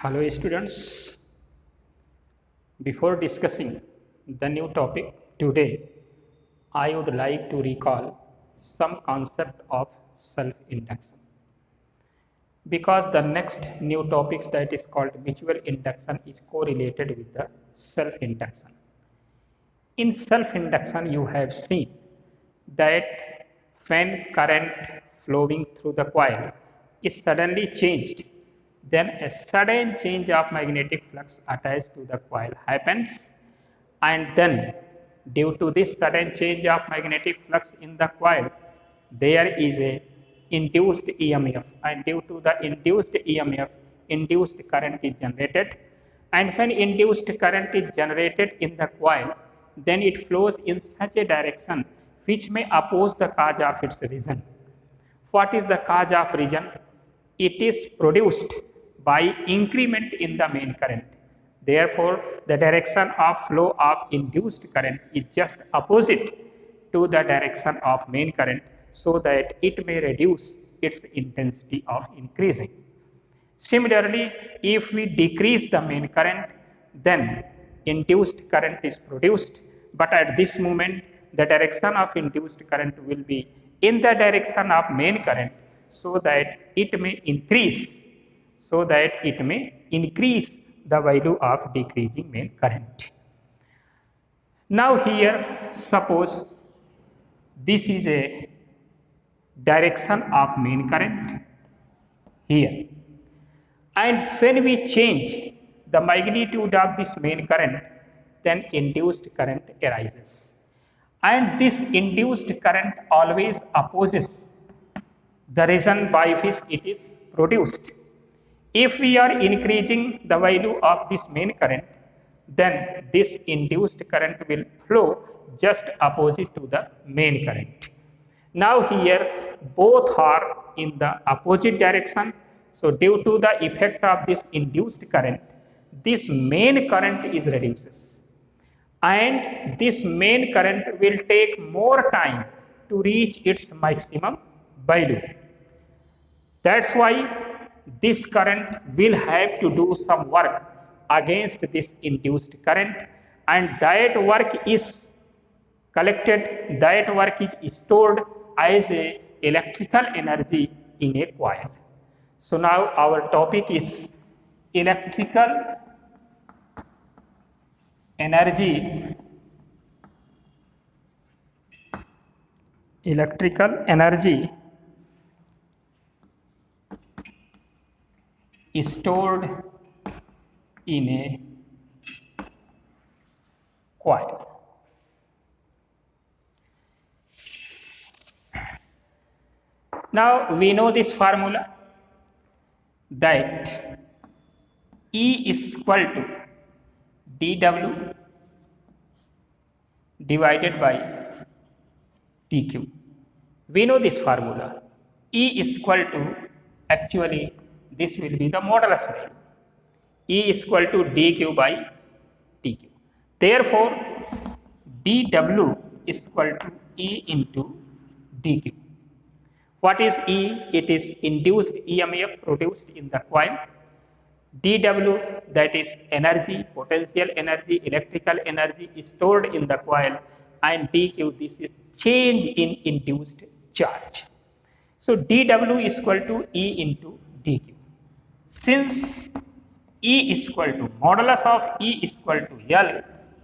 Hello students, before discussing the new topic today, I would like to recall some concept of self-induction. Because the next new topics that is called mutual induction is correlated with the self-induction. In self-induction, you have seen that when current flowing through the coil is suddenly changed, then a sudden change of magnetic flux attached to the coil happens, and then due to this sudden change of magnetic flux in the coil, there is a induced EMF, and due to the induced EMF, induced current is generated, and when induced current is generated in the coil, then it flows in such a direction which may oppose the cause of its region. What is the cause of region? It is produced by increment in the main current. Therefore, the direction of flow of induced current is just opposite to the direction of main current, so that it may reduce its intensity of increasing. Similarly, if we decrease the main current, then induced current is produced, but at this moment the direction of induced current will be in the direction of main current, so that it may increase the value of decreasing main current. Now here, suppose this is a direction of main current here, and when we change the magnitude of this main current, then induced current arises, and this induced current always opposes the region by which it is produced. If we are increasing the value of this main current, then this induced current will flow just opposite to the main current. Now here both are in the opposite direction, so due to the effect of this induced current, this main current is reduces, and this main current will take more time to reach its maximum value. That's why this current will have to do some work against this induced current, and that work is collected, that work is stored as a electrical energy in a coil. So now our topic is electrical energy. Electrical energy is stored in a coil. Now we know this formula, that E is equal to dW divided by dQ. We know this formula. E is equal to, actually this will be the modulus value. E is equal to dQ by dQ. Therefore, dW is equal to E into dQ. What is E? It is induced EMF produced in the coil. dW, that is energy, potential energy, electrical energy is stored in the coil, and dQ, this is change in induced charge. So dW is equal to E into dQ. Since E is equal to, modulus of E is equal to L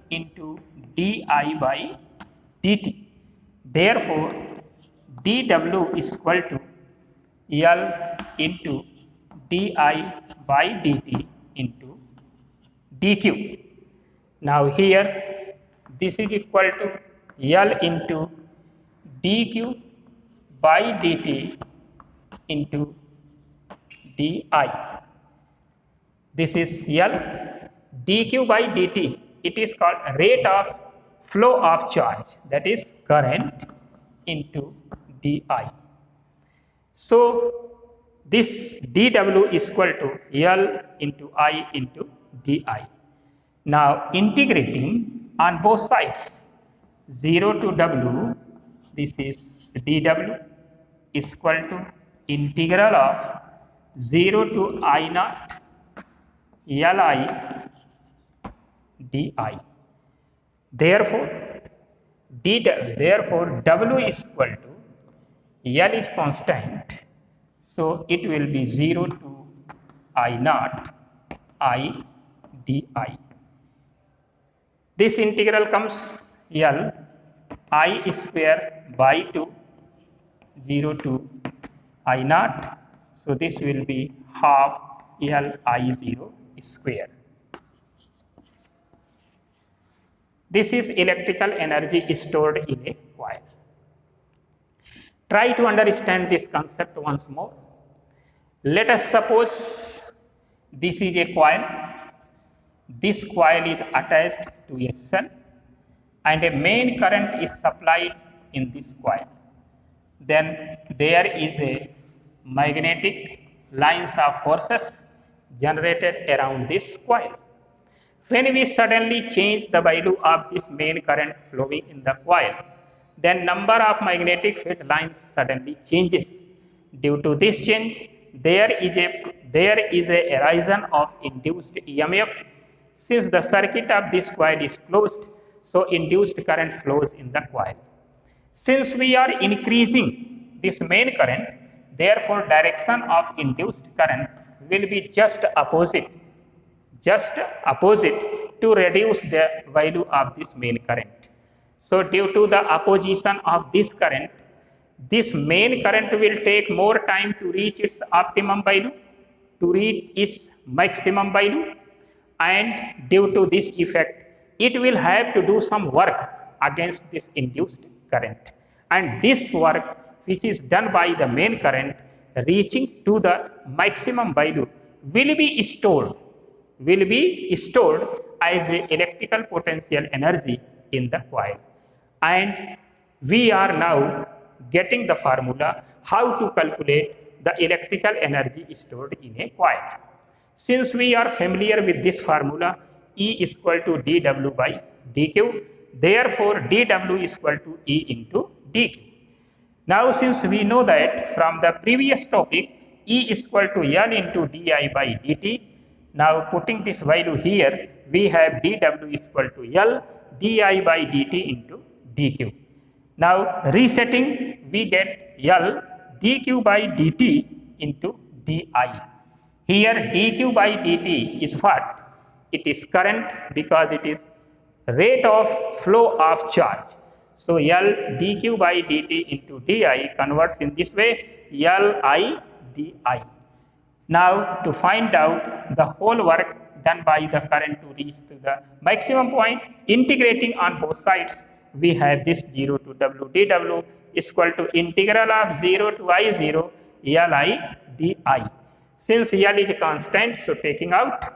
into di by dt, therefore dW is equal to L into di by dt into dq. Now here this is equal to L into dq by dt into di. This is L. dq by dt, it is called rate of flow of charge, that is current, into di. So this dW is equal to L into I into di. Now integrating on both sides, 0 to W, this is dW is equal to integral of 0 to I naught Li di. Therefore, W is equal to L is constant, so it will be 0 to I naught I di. This integral comes L I square by 2, 0 to I naught, so this will be half L I0 square. This is electrical energy stored in a coil. Try to understand this concept once more. Let us suppose this is a coil. This coil is attached to a cell and a main current is supplied in this coil. Then there is a magnetic lines of forces generated around this coil. When we suddenly change the value of this main current flowing in the coil, then number of magnetic field lines suddenly changes. Due to this change, there is a horizon of induced EMF. Since the circuit of this coil is closed, so induced current flows in the coil. Since we are increasing this main current, therefore direction of induced current will be just opposite to reduce the value of this main current. So due to the opposition of this current, this main current will take more time to reach its optimum value, to reach its maximum value, and due to this effect, it will have to do some work against this induced current. And this work which is done by the main current reaching to the maximum value will be stored as a electrical potential energy in the coil. And we are now getting the formula how to calculate the electrical energy stored in a coil. Since we are familiar with this formula, E is equal to dW by dQ, therefore dW is equal to E into dQ. Now since we know that from the previous topic, E is equal to L into di by dt, now putting this value here, we have dW is equal to L di by dt into dq. Now resetting, we get L dq by dt into di. Here dq by dt is what? It is current because it is rate of flow of charge. So L dq by dt into di converts in this way Li di. Now to find out the whole work done by the current to reach to the maximum point, integrating on both sides, we have this 0 to W dW is equal to integral of 0 to I0 Li di. Since L is a constant, so taking out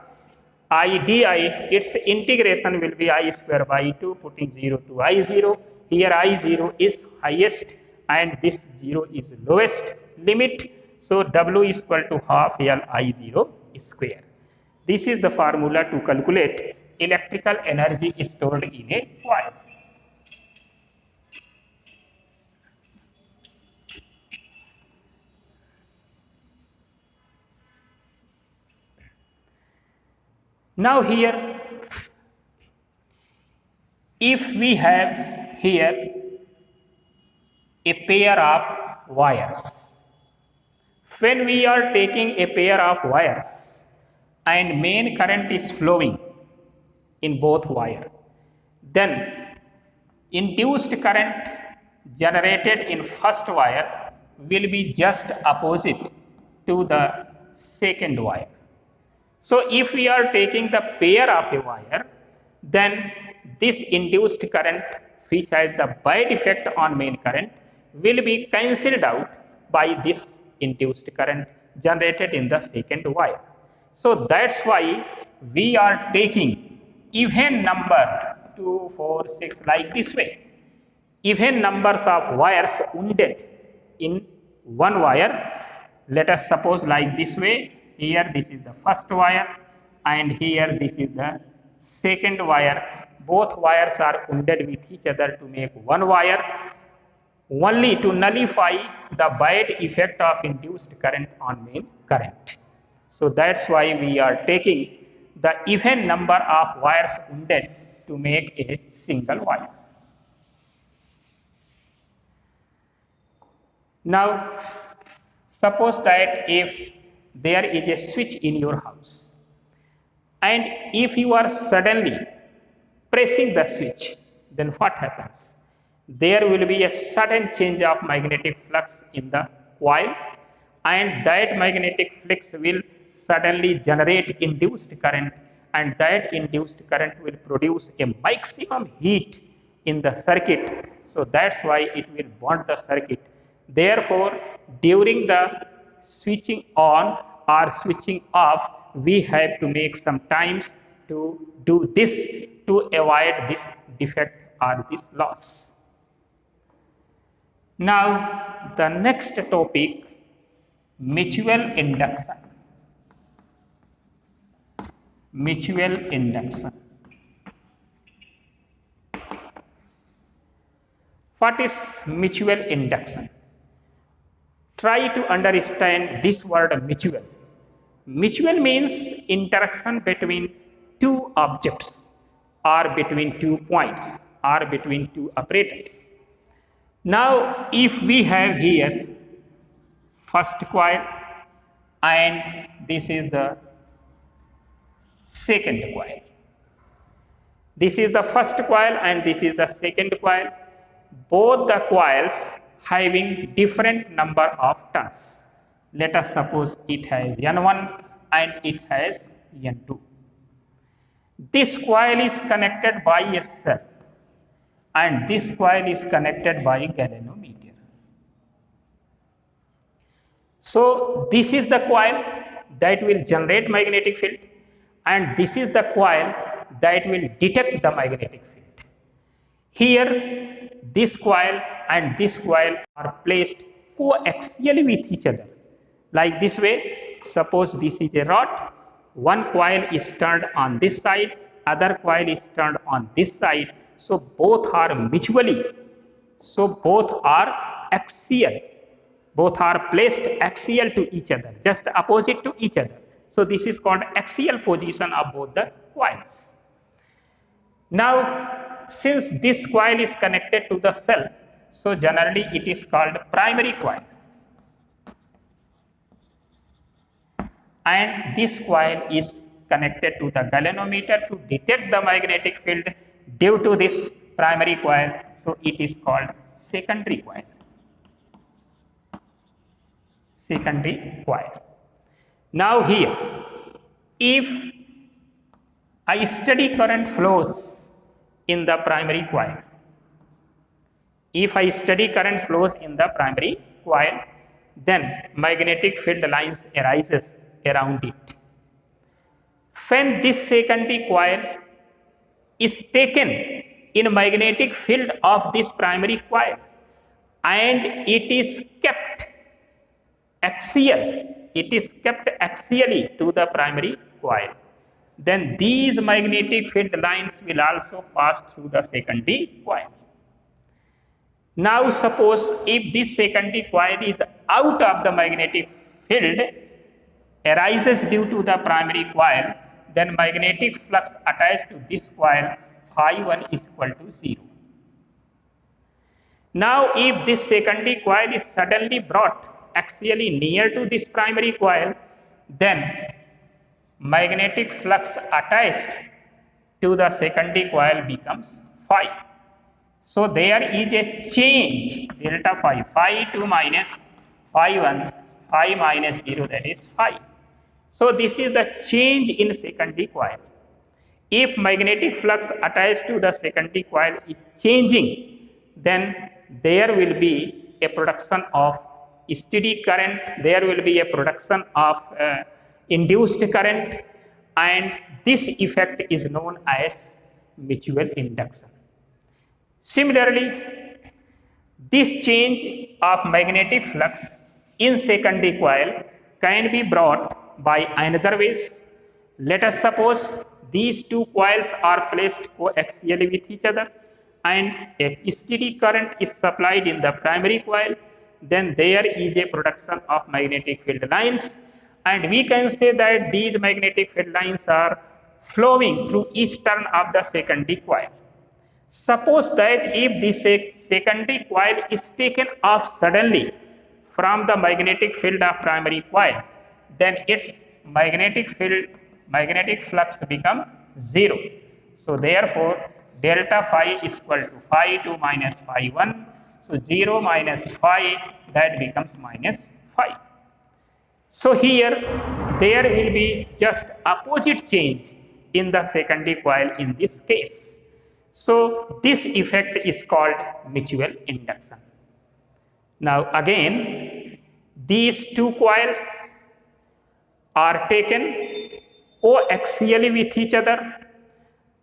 I di, its integration will be I square by 2, putting 0 to I0. Here I0 is highest and this 0 is lowest limit. So W is equal to half L I0 square. This is the formula to calculate electrical energy stored in a coil. Now here, if we have here a pair of wires, when we are taking a pair of wires and main current is flowing in both wire, then induced current generated in first wire will be just opposite to the second wire. So if we are taking the pair of a wire, then this induced current which has the bad effect on main current will be cancelled out by this induced current generated in the second wire. So that's why we are taking even number 2, 4, 6 like this way. Even numbers of wires wounded in one wire. Let us suppose like this way. Here this is the first wire and here this is the second wire. Both wires are wounded with each other to make one wire, only to nullify the bad effect of induced current on main current. So that's why we are taking the even number of wires wounded to make a single wire. Now, suppose that if there is a switch in your house, and if you are suddenly pressing the switch, then what happens? There will be a sudden change of magnetic flux in the coil, and that magnetic flux will suddenly generate induced current, and that induced current will produce a maximum heat in the circuit. So that's why it will bond the circuit. Therefore, during the switching on or switching off, we have to make some times to do this to avoid this defect or this loss. Now, the next topic, mutual induction. Mutual induction. What is mutual induction? Try to understand this word mutual. Mutual means interaction between two objects or between 2 points or between 2 apparatus. Now, if we have here first coil and this is the second coil. This is the first coil and this is the second coil. Both the coils having different number of turns. Let us suppose it has N1 and it has N2. This coil is connected by a cell and this coil is connected by a galvanometer. So this is the coil that will generate magnetic field and this is the coil that will detect the magnetic field. Here this coil and this coil are placed coaxially with each other. Like this way, suppose this is a rod, one coil is turned on this side, other coil is turned on this side. So both are mutually, so both are axial, both are placed axial to each other, just opposite to each other. So this is called axial position of both the coils. Now, since this coil is connected to the cell, so generally it is called primary coil. And this coil is connected to the galvanometer to detect the magnetic field due to this primary coil. So it is called secondary coil. Secondary coil. Now here, if a steady current flows in the primary coil, if a steady current flows in the primary coil, then magnetic field lines arises around it. When this secondary coil is taken in magnetic field of this primary coil and it is kept axial, it is kept axially to the primary coil, then these magnetic field lines will also pass through the secondary coil. Now suppose if this secondary coil is out of the magnetic field arises due to the primary coil, then magnetic flux attached to this coil phi1 is equal to 0. Now if this secondary coil is suddenly brought axially near to this primary coil, then magnetic flux attached to the secondary coil becomes phi. So there is a change, delta phi, phi2 minus phi1, phi minus 0, that is phi. So this is the change in secondary coil. If magnetic flux attached to the secondary coil is changing, then there will be a production of steady current, there will be a production of induced current, and this effect is known as mutual induction. Similarly, this change of magnetic flux in secondary coil can be brought by another ways. Let us suppose these two coils are placed coaxially with each other and a steady current is supplied in the primary coil, then there is a production of magnetic field lines, and we can say that these magnetic field lines are flowing through each turn of the secondary coil. Suppose that if the secondary coil is taken off suddenly from the magnetic field of primary coil, then its magnetic flux become 0. So therefore, delta phi is equal to phi 2 minus phi 1. So 0 minus phi, that becomes minus phi. So here there will be just opposite change in the secondary coil in this case. So this effect is called mutual induction. Now again, these two coils are taken coaxially with each other,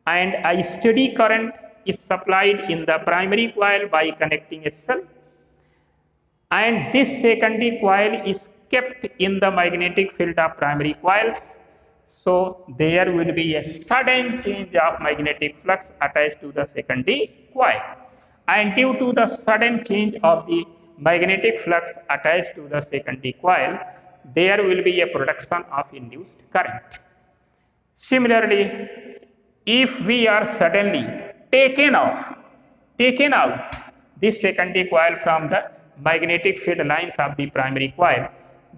and a steady current is supplied in the primary coil by connecting a cell, and this secondary coil is kept in the magnetic field of primary coils. So there will be a sudden change of magnetic flux attached to the secondary coil, and due to the sudden change of the magnetic flux attached to the secondary coil, there will be a production of induced current. Similarly, if we are suddenly taken out this secondary coil from the magnetic field lines of the primary coil,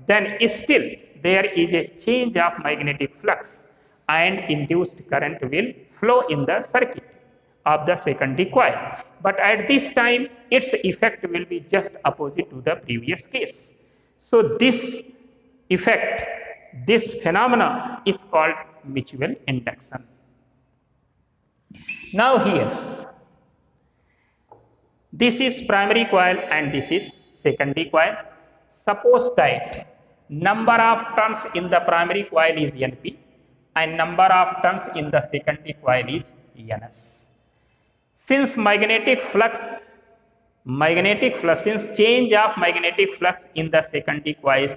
then still there is a change of magnetic flux and induced current will flow in the circuit of the secondary coil. But at this time, its effect will be just opposite to the previous case. So this effect, this phenomena is called mutual induction. Now here, this is primary coil and this is secondary coil. Suppose that number of turns in the primary coil is Np and number of turns in the secondary coil is Ns. Since since change of magnetic flux in the secondary coil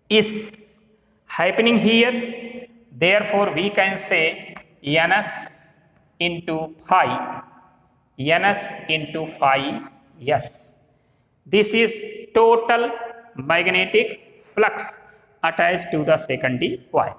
is happening here, therefore we can say Ns into phi S. This is total magnetic flux attached to the secondary coil,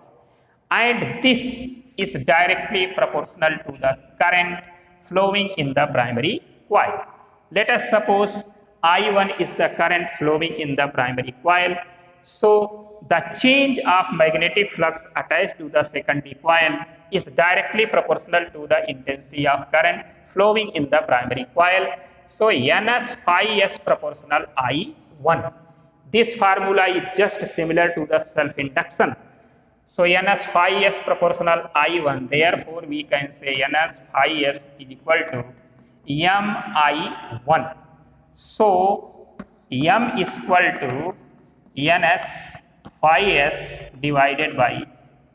and this is directly proportional to the current flowing in the primary coil. Let us suppose I1 is the current flowing in the primary coil. So the change of magnetic flux attached to the secondary coil is directly proportional to the intensity of current flowing in the primary coil. So Ns phi S proportional I1. This formula is just similar to the self-induction. So Ns phi S proportional I1. Therefore, we can say Ns phi S is equal to Mi1. So M is equal to Ns phi S divided by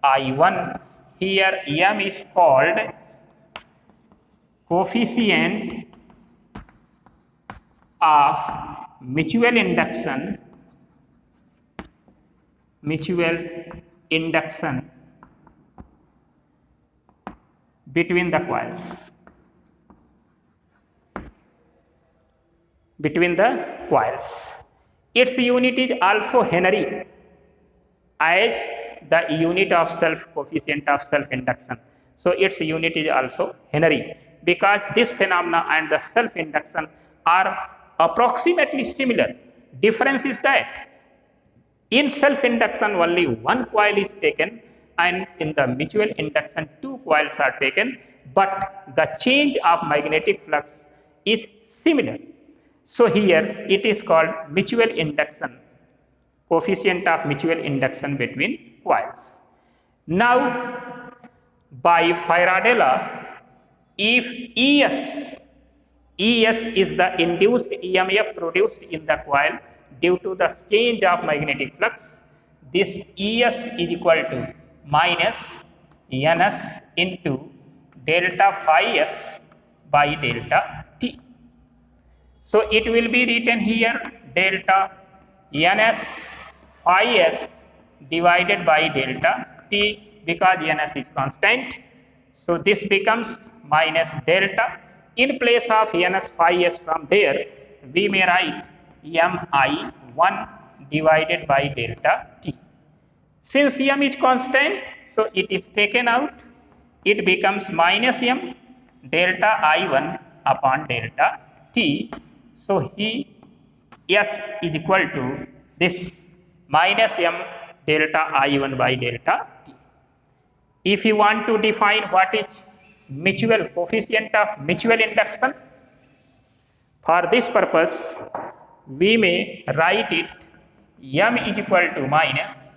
I1. Here M is called coefficient of mutual induction between the coils. Its unit is also Henry as the unit of coefficient of self-induction. So its unit is also Henry, because this phenomena and the self-induction are approximately similar. Difference is that in self-induction only one coil is taken, and in the mutual induction two coils are taken, but the change of magnetic flux is similar. So here it is called mutual induction, coefficient of mutual induction between coils. Now by Faraday law, if ES is the induced EMF produced in the coil due to the change of magnetic flux, this ES is equal to minus Ns into delta phi S by delta T. So it will be written here delta Ns phi S divided by delta T, because Ns is constant. So this becomes minus delta. In place of Ns phi S from there, we may write Mi1 divided by delta T. Since M is constant, so it is taken out, it becomes minus m delta I1 upon delta T. So he S is equal to this minus m delta I1 by delta T. If you want to define what is mutual coefficient of mutual induction, for this purpose we may write it m is equal to minus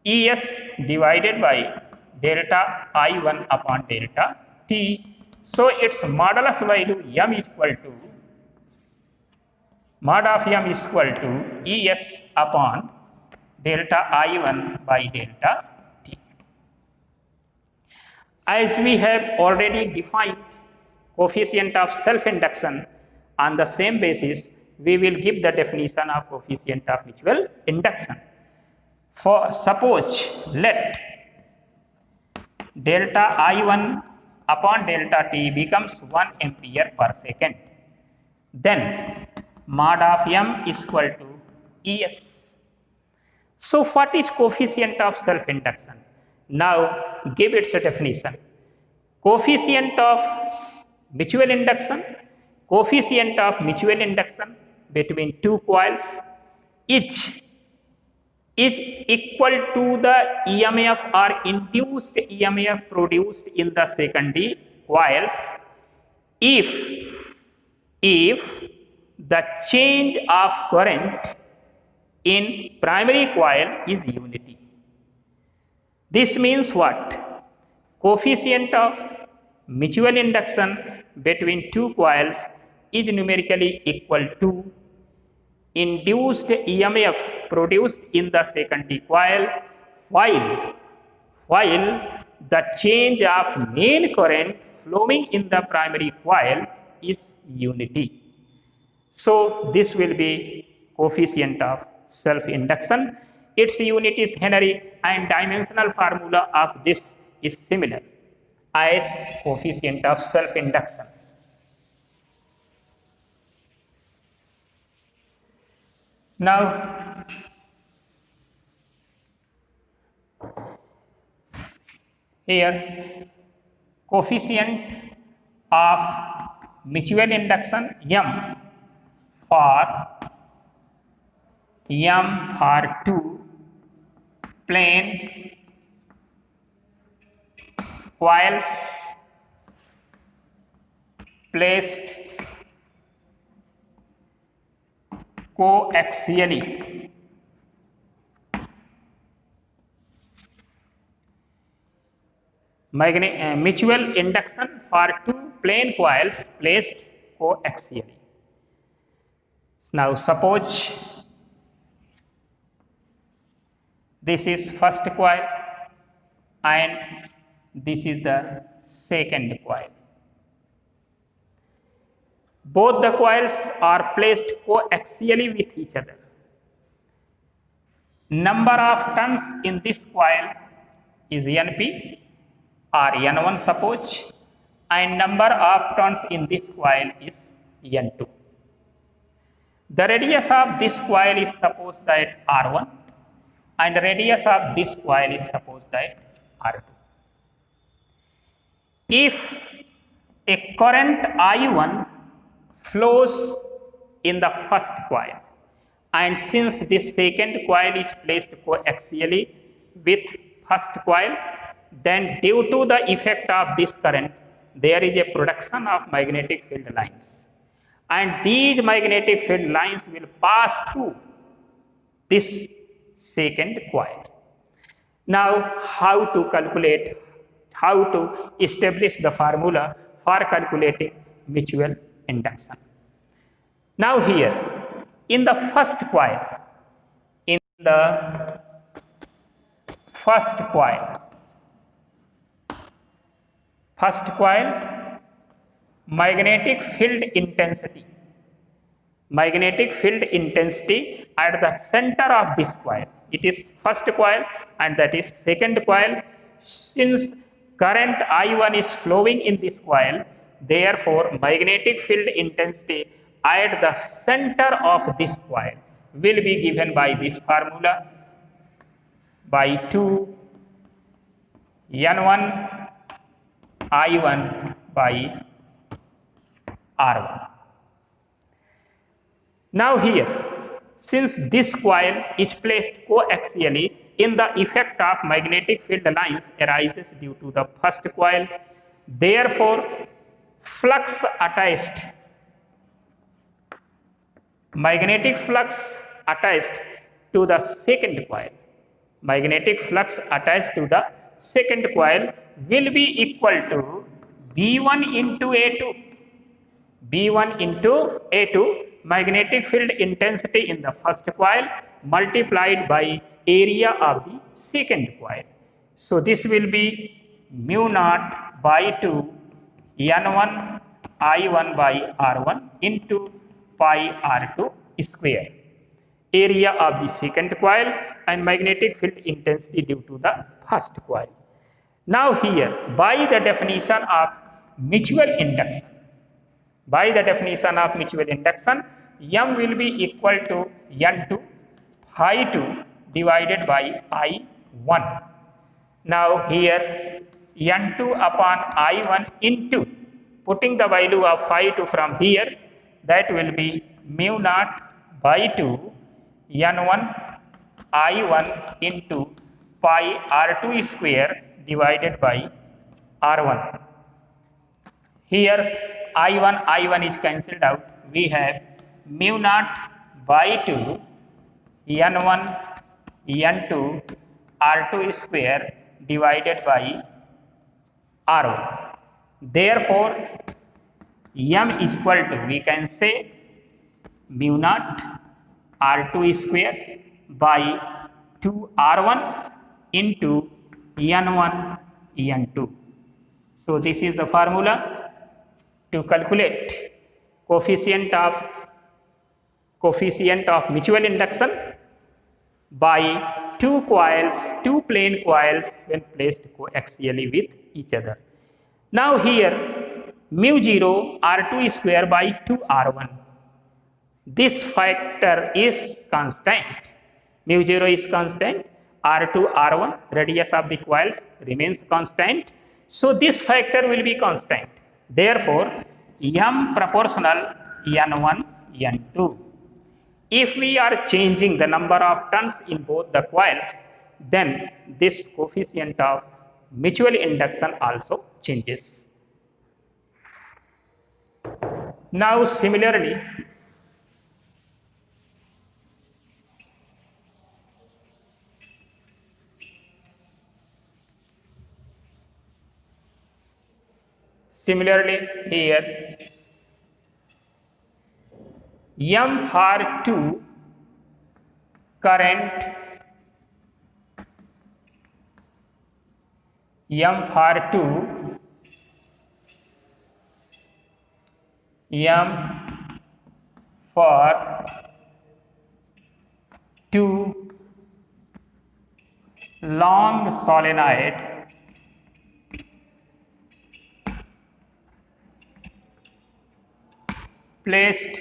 Es divided by delta I1 upon delta T. So its modulus value m is equal to mod of m is equal to Es upon delta I1 by delta T. As we have already defined coefficient of self-induction, on the same basis we will give the definition of coefficient of mutual induction. For suppose let delta I1 upon delta T becomes 1 ampere per second, then mod of m is equal to Es. So what is coefficient of self-induction? Now give its definition. Coefficient of mutual induction, coefficient of mutual induction between two coils is equal to the EMF or induced EMF produced in the secondary coils if the change of current in primary coil is unity. This means what? Coefficient of mutual induction between two coils is numerically equal to induced EMF produced in the secondary coil while the change of main current flowing in the primary coil is unity. So this will be coefficient of self-induction. Its unit is Henry and dimensional formula of this is similar as coefficient of self-induction. Now here coefficient of mutual induction m for two plane coils placed coaxially. Mutual induction for two plane coils placed coaxially. Now suppose this is first coil and this is the second coil. Both the coils are placed coaxially with each other. Number of turns in this coil is Np or N1 suppose, and number of turns in this coil is N2. The radius of this coil is supposed that R1 and the radius of this coil is supposed that R2. If a current I1 flows in the first coil and since this second coil is placed coaxially with first coil, then due to the effect of this current there is a production of magnetic field lines, and these magnetic field lines will pass through this second coil. Now how to establish the formula for calculating mutual induction? Now here in the first coil, magnetic field intensity at the center of this coil, it is first coil and that is second coil. Since current I1 is flowing in this coil, therefore magnetic field intensity at the center of this coil will be given by this formula by 2 N1 I1 by R1. Now here, since this coil is placed coaxially in the effect of magnetic field lines arises due to the first coil, therefore flux attached, magnetic flux attached to the second coil, magnetic flux attached to the second coil will be equal to B1 into A2. B1 into A2, magnetic field intensity in the first coil multiplied by area of the second coil. So this will be mu naught by 2 N1 I1 by R1 into pi R2 square, area of the second coil and magnetic field intensity due to the first coil. Now here, by the definition of mutual induction, by the definition of mutual induction, M will be equal to N2 phi 2 divided by I1. Now here N2 upon I1 into, putting the value of phi 2 from here, that will be mu naught by 2 N1 I1 into pi R2 square divided by R1. Here I1 is cancelled out. We have mu naught by 2 N1 N2 R2 square divided by R1. Therefore, M is equal to, we can say, mu naught R2 square by 2 R1 into N1 N2. So this is the formula to calculate coefficient of mutual induction by two plane coils when placed coaxially with each other. Now here mu 0 R2 square by 2 R1. This factor is constant. Mu 0 is constant. R2 R1, radius of the coils remains constant. So this factor will be constant. Therefore, M proportional N1 N2. If we are changing the number of turns in both the coils, then this coefficient of mutual induction also changes. Now similarly, here M for 2 current, M for 2 M for 2 long solenoid placed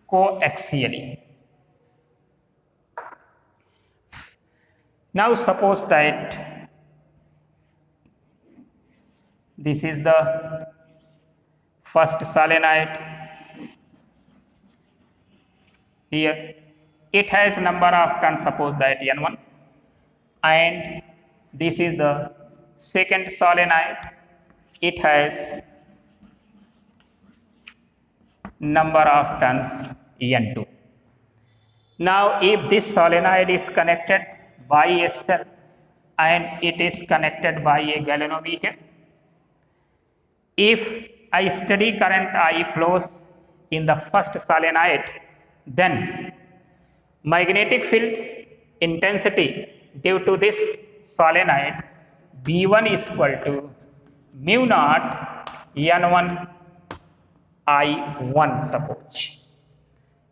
coaxially. Now suppose that this is the first solenoid. Here it has number of turns, suppose that N1, and this is the second solenoid. It has number of turns N2. Now if this solenoid is connected by a cell and it is connected by a galvanometer, if a steady current I flows in the first solenoid, then magnetic field intensity due to this solenoid B1 is equal to mu naught N1 I1, suppose.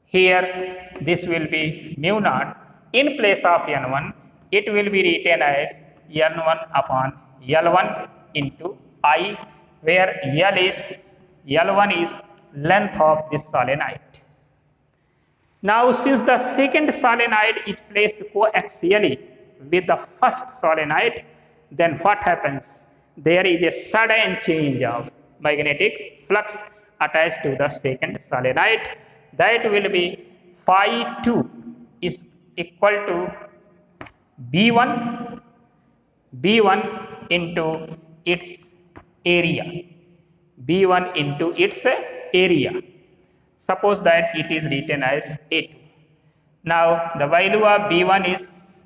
Here this will be mu naught. In place of N1, it will be written as N1 upon L1 into I, where L1 is length of this solenoid. Now since the second solenoid is placed coaxially with the first solenoid, then what happens? There is a sudden change of magnetic flux attached to the second solenoid. That will be phi 2 is equal to B1 into its area. B1 into its area. Suppose that it is written as A2. Now the value of B1 is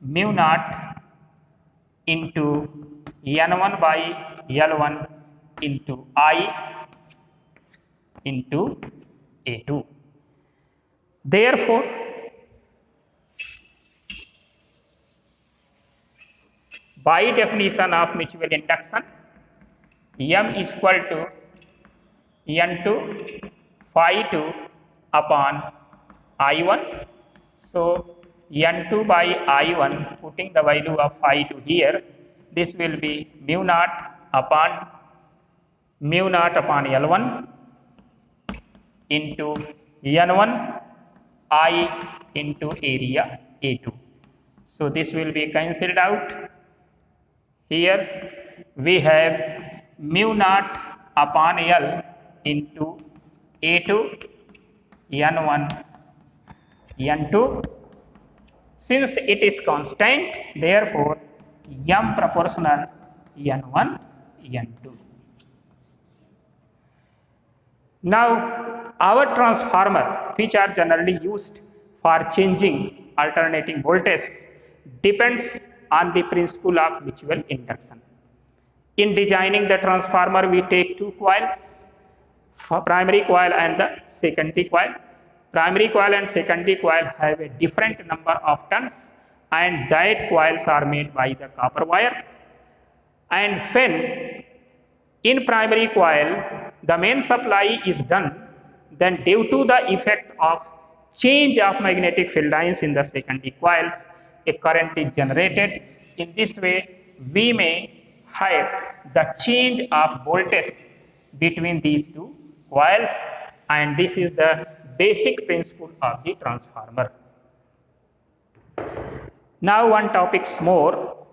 mu naught into N1 by L1 into I into A2. Therefore, by definition of mutual induction, M is equal to N2 phi 2 upon I1. So N2 by I1, putting the value of phi 2 here, this will be mu naught upon L1 into N1 I into area A2. So this will be cancelled out. Here we have mu naught upon L into A2 N1 N2. Since it is constant, therefore M proportional N1 N2. Now our transformer, which are generally used for changing alternating voltage, depends on the principle of mutual induction. In designing the transformer, we take two coils, primary coil and the secondary coil. Primary coil and secondary coil have a different number of turns, and that coils are made by the copper wire. And when in primary coil the main supply is done, then due to the effect of change of magnetic field lines in the secondary coils, a current is generated. In this way, we may have the change of voltage between these two coils, and this is the basic principle of the transformer. Now one topic more,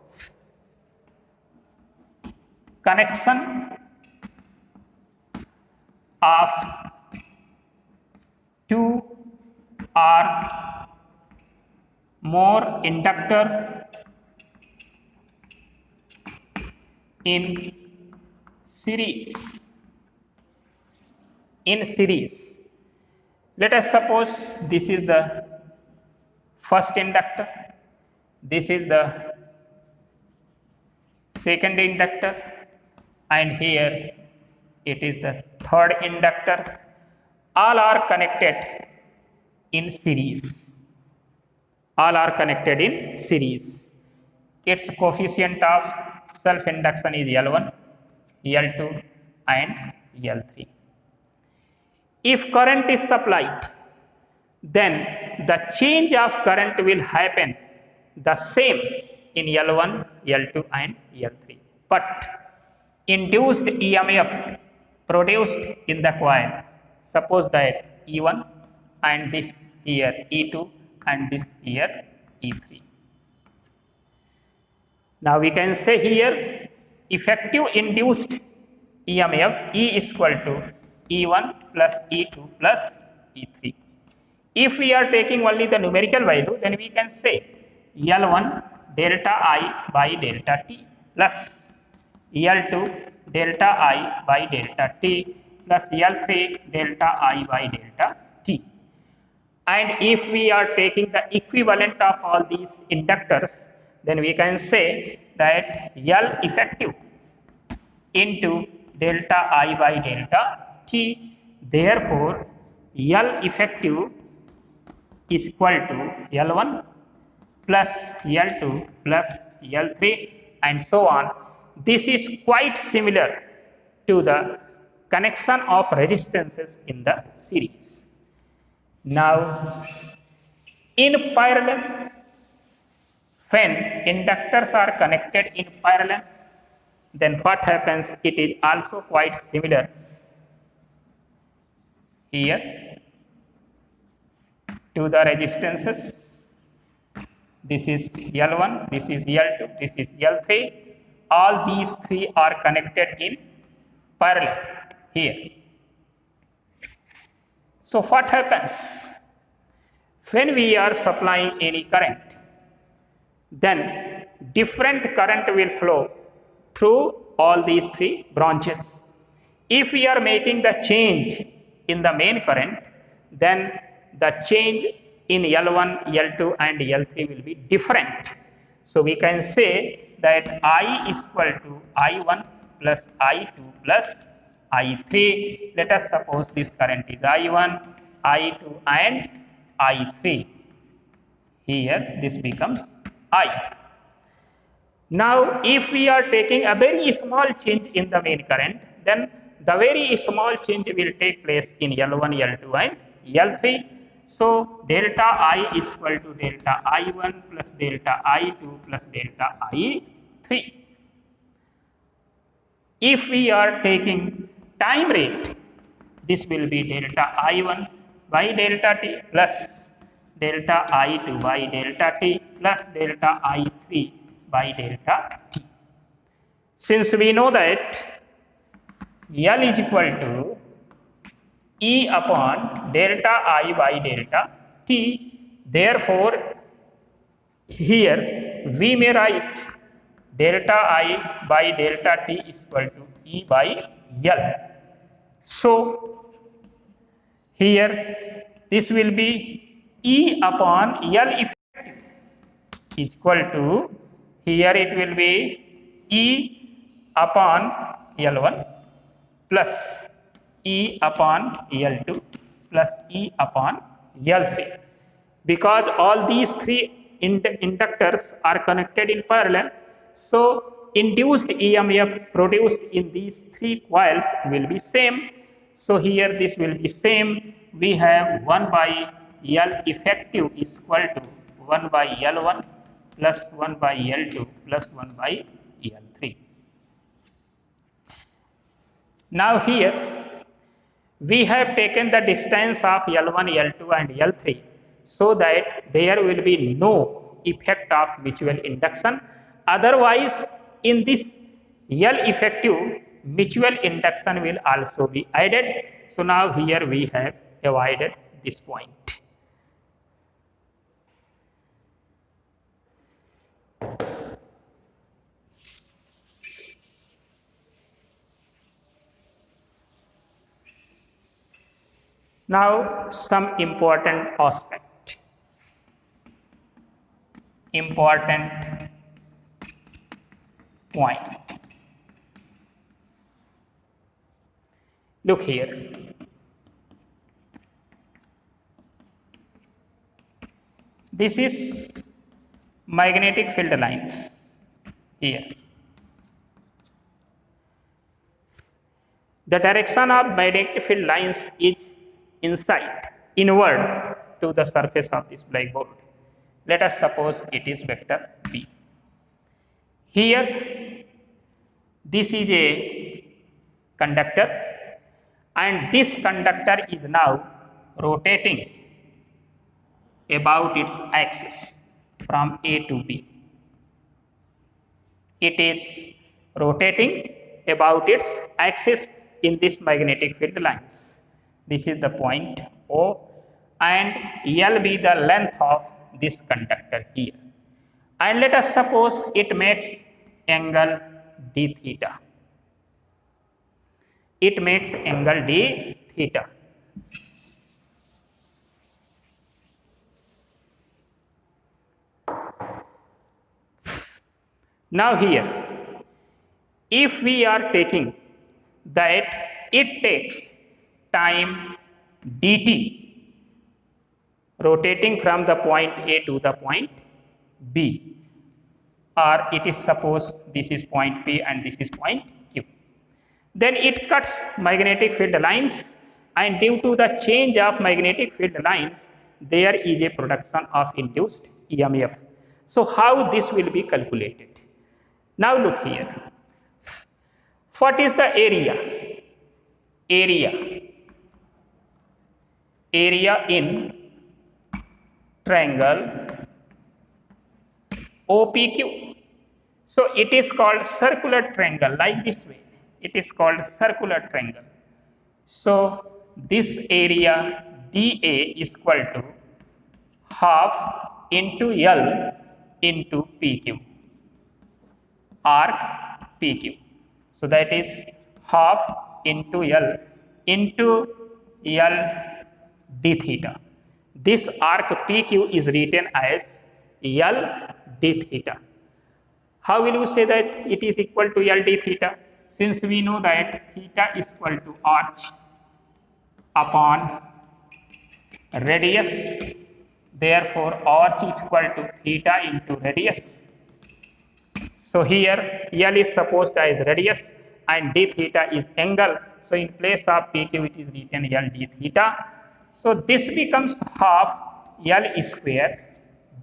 connection of two or more inductor in series. Let us suppose this is the first inductor, this is the second inductor, and here it is the third inductors. All are connected in series. Its coefficient of self-induction is L1, L2 and L3. If current is supplied, then the change of current will happen the same in L1, L2 and L3. But induced EMF produced in the coil, suppose that E1 and this here E2 and this here E3. Now we can say here effective induced EMF E is equal to E1 plus E2 plus E3. If we are taking only the numerical value, then we can say L1 delta I by delta T plus L2 delta I by delta T plus L3 delta I by delta T. And if we are taking the equivalent of all these inductors, then we can say that L effective into delta I by delta T. Therefore, L effective is equal to L1 plus L2 plus L3 and so on. This is quite similar to the connection of resistances in the series. Now, in parallel, when inductors are connected in parallel, then what happens? It is also quite similar here to the resistances. This is L1, this is L2, this is L3. all these three are connected in parallel here. So what happens? When we are supplying any current, then different current will flow through all these three branches. If we are making the change in the main current, then the change in L1, L2 and L3 will be different. So we can say that I is equal to I1 plus I2 plus I3. Let us suppose this current is I1, I2 and I3. Here this becomes I. Now if we are taking a very small change in the main current, then the very small change will take place in L1, L2 and L3. So delta I is equal to delta I1 plus delta I2 plus delta I3. If we are taking time rate, this will be delta I1 by delta t plus delta I2 by delta t plus delta I3 by delta t. Since we know that L is equal to E upon delta I by delta t, therefore here we may write delta I by delta t is equal to E by L. So here this will be E upon L effective is equal to, here it will be E upon L1 plus E upon L2 plus E upon L3. Because all these three inductors are connected in parallel, so induced EMF produced in these three coils will be same. So here this will be same. We have 1 by L effective is equal to 1 by L1 plus 1 by L2 plus 1 by L3. Now here we have taken the distance of L1, L2 and L3 so that there will be no effect of mutual induction. Otherwise, in this L effective, mutual induction will also be added. So now here we have avoided this point. Now some important aspect. Important point. Look here. This is magnetic field lines here. The direction of magnetic field lines is inward to the surface of this blackboard. Let us suppose it is vector B. Here this is a conductor and this conductor is now rotating about its axis from A to B. It is rotating about its axis in this magnetic field lines. This is the point O and L be the length of this conductor here. And let us suppose it makes angle d theta. It makes angle d theta. Now here, if we are taking that it takes time dt rotating from the point A to the point B, or it is suppose this is point P and this is point Q. Then it cuts magnetic field lines, and due to the change of magnetic field lines, there is a production of induced EMF. So how this will be calculated? Now look here. What is the area? Area in triangle OPQ. So it is called circular triangle, like this way. It is called circular triangle. So this area DA is equal to half into L into PQ, arc PQ. So that is half into L into L d theta. This arc PQ is written as L d theta. How will you say that it is equal to L d theta? Since we know that theta is equal to arch upon radius, therefore arch is equal to theta into radius. So here L is supposed as radius and d theta is angle. So in place of PQ it is written L d theta. So this becomes half L square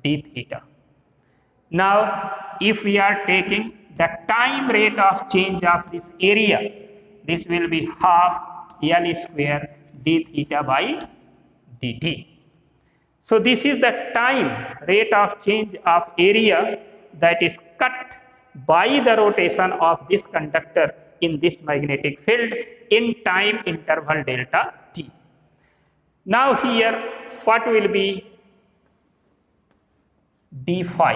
d theta. Now if we are taking the time rate of change of this area, this will be half L square d theta by dt. So this is the time rate of change of area that is cut by the rotation of this conductor in this magnetic field in time interval delta t. Now here what will be d phi?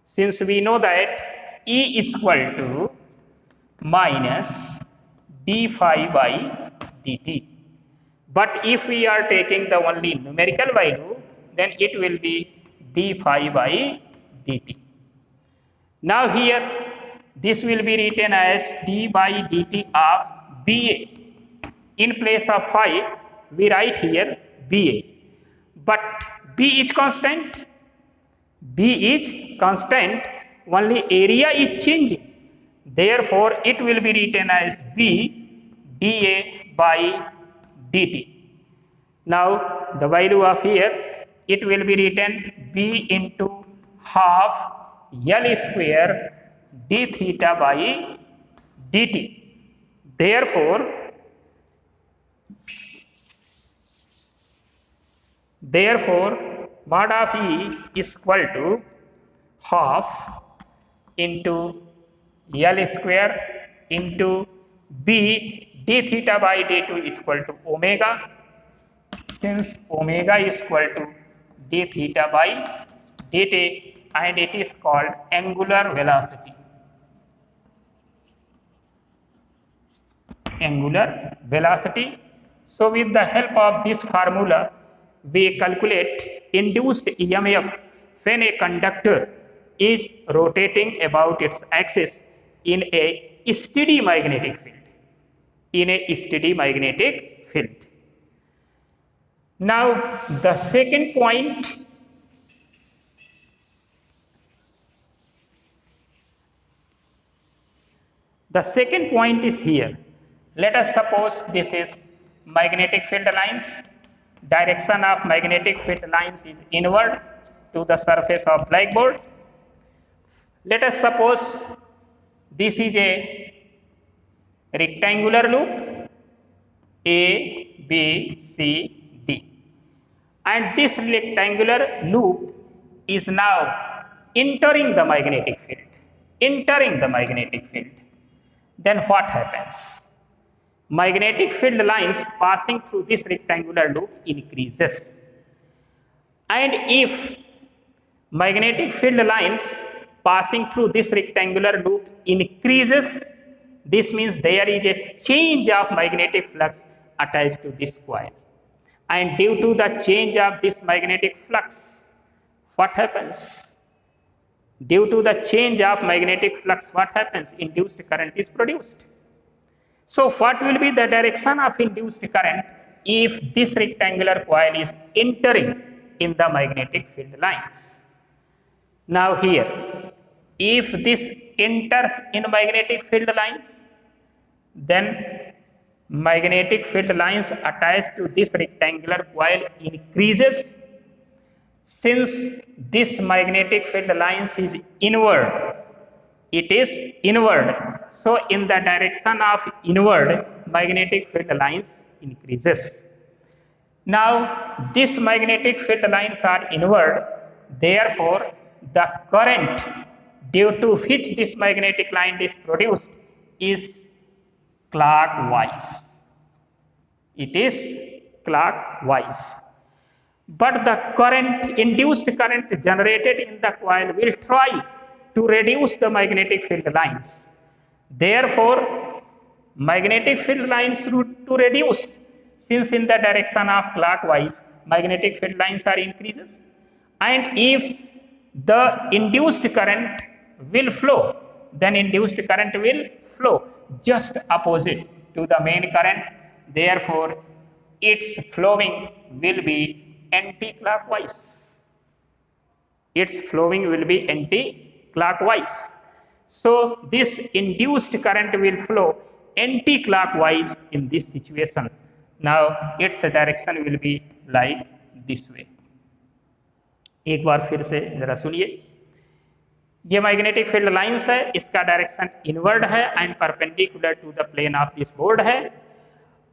Since we know that E is equal to minus d phi by dt. But if we are taking the only numerical value, then it will be d phi by dt. Now here this will be written as d by dt of BA. In place of phi, we write here BA. But B is constant. B is constant, only area is changing. Therefore, it will be written as B dA by dt. Now, the value of here, it will be written B into half L square d theta by dt. Therefore, mod of E is equal to half into L square into B d theta by d2 is equal to omega. Since omega is equal to d theta by dt and it is called angular velocity. Angular velocity. So with the help of this formula, we calculate induced EMF when a conductor is rotating about its axis in a steady magnetic field. In a steady magnetic field. Now the second point, is here. Let us suppose this is magnetic field lines. Direction of magnetic field lines is inward to the surface of blackboard. Let us suppose this is a rectangular loop A, B, C, D. And this rectangular loop is now entering the magnetic field. Then what happens? Magnetic field lines passing through this rectangular loop increases. And if magnetic field lines passing through this rectangular loop increases, this means there is a change of magnetic flux attached to this coil. And due to the change of this magnetic flux, what happens? Due to the change of magnetic flux, what happens? Induced current is produced. So what will be the direction of induced current if this rectangular coil is entering in the magnetic field lines? Now here, if this enters in magnetic field lines, then magnetic field lines attached to this rectangular coil increases. Since this magnetic field lines is inward, it is inward. So in the direction of inward, magnetic field lines increases. Now this magnetic field lines are inward, therefore the current due to which this magnetic line is produced is clockwise. It is clockwise. But the current, induced current generated in the coil will try to reduce the magnetic field lines. Therefore, magnetic field lines to reduce, since in the direction of clockwise, magnetic field lines are increases. And if the induced current will flow, then induced current will flow just opposite to the main current. Therefore, its flowing will be anti-clockwise. Its flowing will be anti-clockwise. So this induced current will flow anti-clockwise in this situation. Now its direction will be like this way. एक बार फिर से जरा सुनिए, ये magnetic field lines है, इसका direction inward है and perpendicular to the plane of this board है,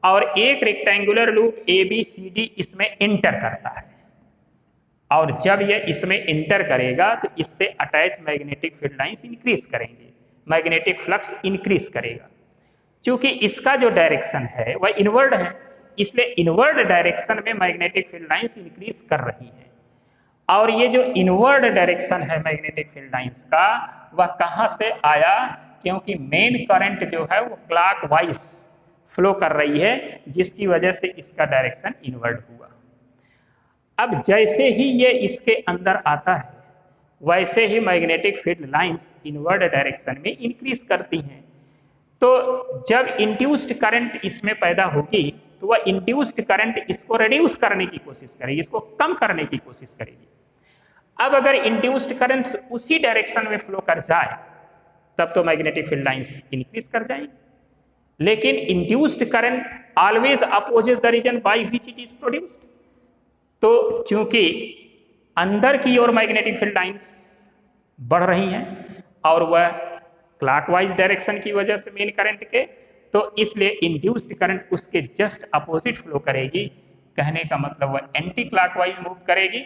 और एक रेक्टेंगुलर लूप ABCD इसमें इंटर करता है, और जब यह इसमें इंटर करेगा तो इससे attach magnetic field lines increase करेंगे, मैग्नेटिक फ्लक्स इंक्रीज करेगा। क्योंकि इसका जो डायरेक्शन है वह इनवर्ड है, इसलिए इनवर्ड डायरेक्शन में मैग्नेटिक फील्ड लाइंस इंक्रीज कर रही है। और ये जो इनवर्ड डायरेक्शन है मैग्नेटिक फील्ड लाइंस का, वह कहाँ से आया? क्योंकि मेन करंट जो है वो क्लॉकवाइज फ्लो कर रही है, जिसकी वजह से इसका डायरेक्शन इनवर्ड हुआ। अब जैसे ही ये इसके अंदर आता है, वैसे ही magnetic field lines inward direction में इंक्रीज करती हैं। तो जब इंड्यूस्ड करंट इसमें पैदा होगी तो वह इंड्यूस्ड करंट इसको रिड्यूस करने की कोशिश करेगी, इसको कम करने की कोशिश करेगी। अब अगर इंड्यूस्ड करंट उसी डायरेक्शन में फ्लो कर जाए तब तो मैग्नेटिक फील्ड लाइंस इंक्रीज कर जाएंगी, लेकिन induced current always opposes the reason by which it is produced. तो चूंकि अंदर की ओर मैग्नेटिक फील्ड लाइंस बढ़ रही हैं और वह क्लॉकवाइज डायरेक्शन की वजह से मेन करंट के, तो इसलिए इंड्यूस्ड करंट उसके जस्ट अपोजिट फ्लो करेगी। कहने का मतलब वह एंटी क्लॉकवाइज मूव करेगी।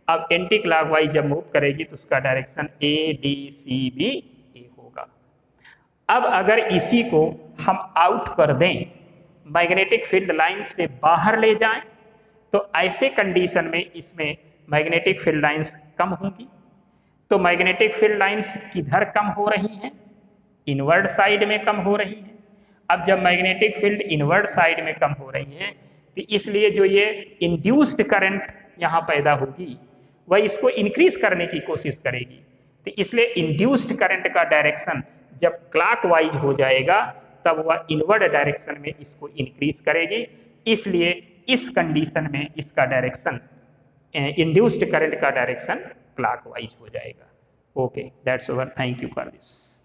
अब एंटी क्लॉकवाइज जब मूव करेगी तो उसका डायरेक्शन ADCB होगा। अब अगर इसी को हम आउट कर दें, मैग्नेटिक फील्ड लाइन से बाहर ले जाएं, तो ऐसे कंडीशन में इसमें मैग्नेटिक फील्ड लाइंस कम होंगी। तो मैग्नेटिक फील्ड लाइंस किधर कम हो रही हैं? इनवर्ड साइड में कम हो रही हैं। अब जब मैग्नेटिक फील्ड इनवर्ड साइड में कम हो रही है तो इसलिए जो ये इंड्यूस्ड करंट यहाँ पैदा होगी वह इसको इंक्रीज करने की कोशिश करेगी। तो इसलिए इंड्यूस्ड करंट का डायरेक्शन जब क्लॉकवाइज हो जाएगा तब वह इनवर्ड डायरेक्शन में इसको इंक्रीज करेगी। इसलिए इस कंडीशन में इसका डायरेक्शन, इंड्यूस्ड करंट का डायरेक्शन क्लॉकवाइज हो जाएगा। Okay, that's over. Thank you for this.